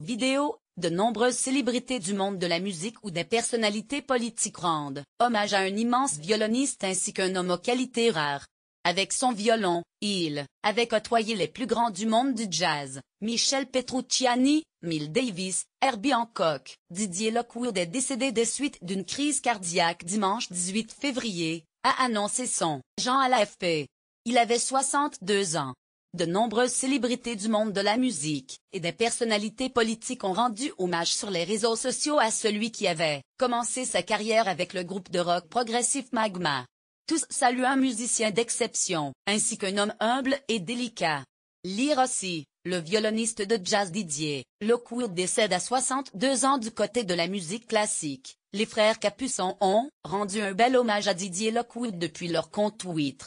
vidéos, de nombreuses célébrités du monde de la musique ou des personnalités politiques rendent hommage à un immense violoniste ainsi qu'un homme aux qualités rares. Avec son violon, il avait côtoyé les plus grands du monde du jazz, Michel Petrucciani, Miles Davis, Herbie Hancock. Didier Lockwood est décédé des suites d'une crise cardiaque dimanche 18 février, a annoncé son agent à l'AFP. Il avait 62 ans. De nombreuses célébrités du monde de la musique et des personnalités politiques ont rendu hommage sur les réseaux sociaux à celui qui avait commencé sa carrière avec le groupe de rock progressif Magma. Tous saluent un musicien d'exception, ainsi qu'un homme humble et délicat. Lire aussi, le violoniste de jazz Didier Lockwood décède à 62 ans du côté de la musique classique. Les frères Capuçon ont rendu un bel hommage à Didier Lockwood depuis leur compte Twitter.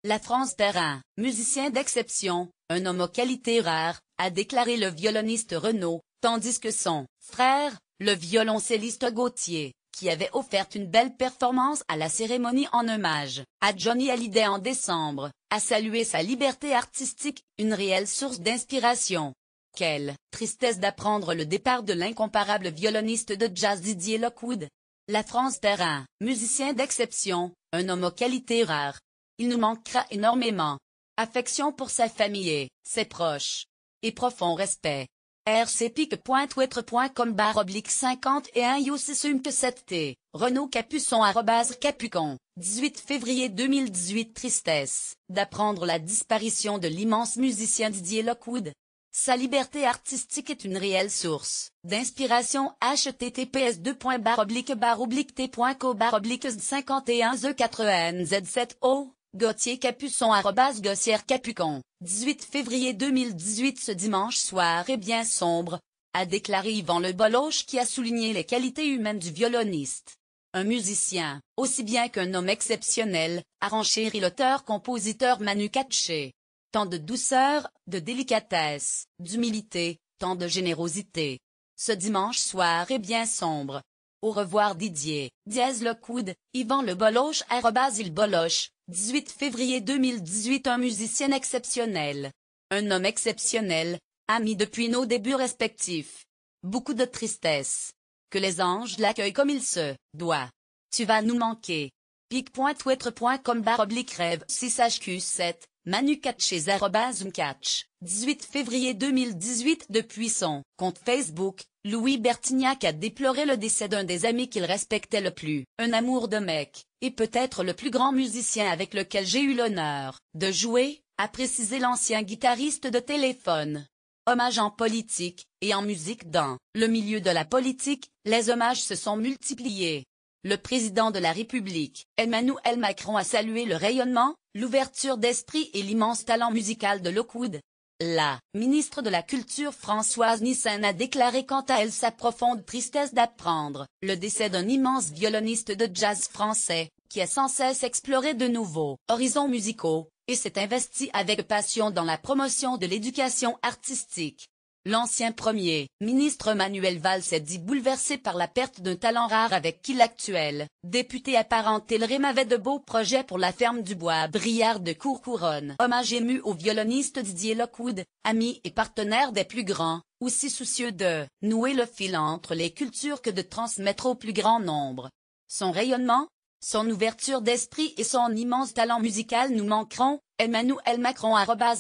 La France Perrin, musicien d'exception, un homme aux qualités rares, a déclaré le violoniste Renaud, tandis que son frère, le violoncelliste Gauthier, qui avait offert une belle performance à la cérémonie en hommage à Johnny Hallyday en décembre, a salué sa liberté artistique, une réelle source d'inspiration. Quelle tristesse d'apprendre le départ de l'incomparable violoniste de jazz Didier Lockwood. La France Perrin, musicien d'exception, un homme aux qualités rares. Il nous manquera énormément. Affection pour sa famille et ses proches. Et profond respect. rcpic.twitter.com/51 YouSisumke7t, Renaud Capuçon @Capucon, 18 février 2018. Tristesse d'apprendre la disparition de l'immense musicien Didier Lockwood. Sa liberté artistique est une réelle source d'inspiration. https://t.co/t.51z4nz7o Gauthier Capuçon @Gossière Capucon, 18 février 2018. Ce dimanche soir est bien sombre, a déclaré Yvan Le Boloche, qui a souligné les qualités humaines du violoniste. Un musicien, aussi bien qu'un homme exceptionnel, a renchéri l'auteur-compositeur Manu Katché. Tant de douceur, de délicatesse, d'humilité, tant de générosité. Ce dimanche soir est bien sombre. Au revoir Didier Lockwood, Yvan Le Boloche @Il Boloche, 18 février 2018. Un musicien exceptionnel. Un homme exceptionnel, ami depuis nos débuts respectifs. Beaucoup de tristesse. Que les anges l'accueillent comme il se doit. Tu vas nous manquer. pic.twitter.com/rêve6hq7, Manu Katché @Mkatch, 18 février 2018. Depuis son compte Facebook, Louis Bertignac a déploré le décès d'un des amis qu'il respectait le plus, un amour de mec, et peut-être le plus grand musicien avec lequel j'ai eu l'honneur de jouer, a précisé l'ancien guitariste de Téléphone. Hommage en politique, et en musique. Dans le milieu de la politique, les hommages se sont multipliés. Le président de la République, Emmanuel Macron, a salué le rayonnement, l'ouverture d'esprit et l'immense talent musical de Lockwood. La ministre de la Culture Françoise Nyssen a déclaré quant à elle sa profonde tristesse d'apprendre le décès d'un immense violoniste de jazz français, qui a sans cesse exploré de nouveaux horizons musicaux, et s'est investi avec passion dans la promotion de l'éducation artistique. L'ancien Premier ministre Manuel Valls s'est dit bouleversé par la perte d'un talent rare avec qui l'actuel député apparenté le Rém avait de beaux projets pour la ferme du Bois Briard de Courcouronne. Hommage ému au violoniste Didier Lockwood, ami et partenaire des plus grands, aussi soucieux de nouer le fil entre les cultures que de transmettre au plus grand nombre. Son rayonnement, son ouverture d'esprit et son immense talent musical nous manqueront. Emmanuel Macron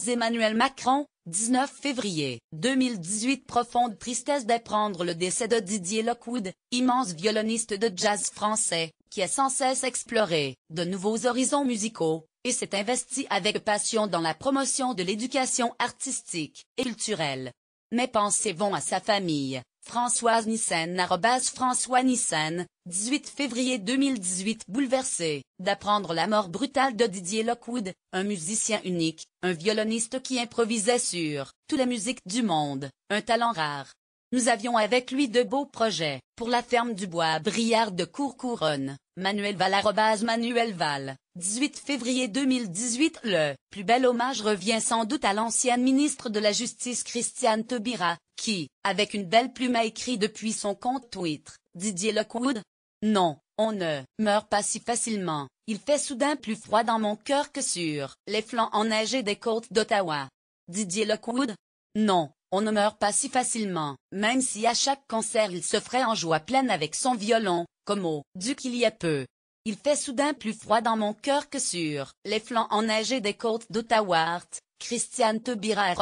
@Emmanuel Macron, 19 février 2018. Profonde tristesse d'apprendre le décès de Didier Lockwood, immense violoniste de jazz français, qui a sans cesse exploré de nouveaux horizons musicaux, et s'est investi avec passion dans la promotion de l'éducation artistique et culturelle. Mes pensées vont à sa famille. Françoise Nyssen @François Nyssen, 18 février 2018. Bouleversé d'apprendre la mort brutale de Didier Lockwood, un musicien unique, un violoniste qui improvisait sur toutes les musiques du monde, un talent rare. Nous avions avec lui de beaux projets pour la ferme du Bois Briard de Courcouronne. Manuel Val @Manuel Val, 18 février 2018. Le plus bel hommage revient sans doute à l'ancienne ministre de la Justice Christiane Taubira, qui, avec une belle plume, a écrit depuis son compte Twitter: Didier Lockwood. Non, on ne meurt pas si facilement. Il fait soudain plus froid dans mon cœur que sur les flancs enneigés des côtes d'Ottawa. Didier Lockwood. Non, On ne meurt pas si facilement, même si à chaque concert il se ferait en joie pleine avec son violon, comme au « Duc il y a peu ». Il fait soudain plus froid dans mon cœur que sur les flancs enneigés des côtes d'Ottawa. Christiane Taubira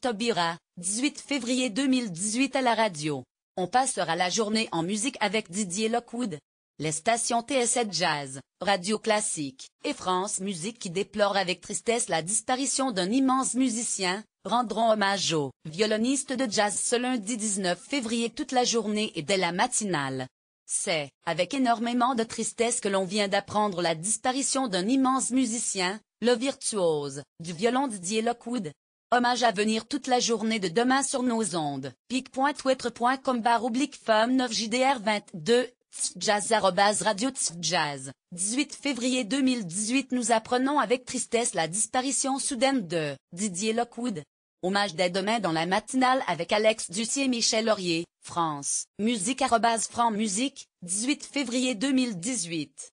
@Taubira, 18 février 2018 à la radio. On passera la journée en musique avec Didier Lockwood. Les stations TSS Jazz, Radio Classique et France Musique qui déplorent avec tristesse la disparition d'un immense musicien, rendront hommage au violoniste de jazz ce lundi 19 février toute la journée et dès la matinale. C'est avec énormément de tristesse que l'on vient d'apprendre la disparition d'un immense musicien, le virtuose du violon Didier Lockwood. Hommage à venir toute la journée de demain sur nos ondes. pic.twitter.com/femme9jdr22 jazz@radio jazz. 18 février 2018 nous apprenons avec tristesse la disparition soudaine de Didier Lockwood. Hommage dès demain dans la matinale avec Alex Dussier et Michel Laurier, France Musique @franc musique, 18 février 2018.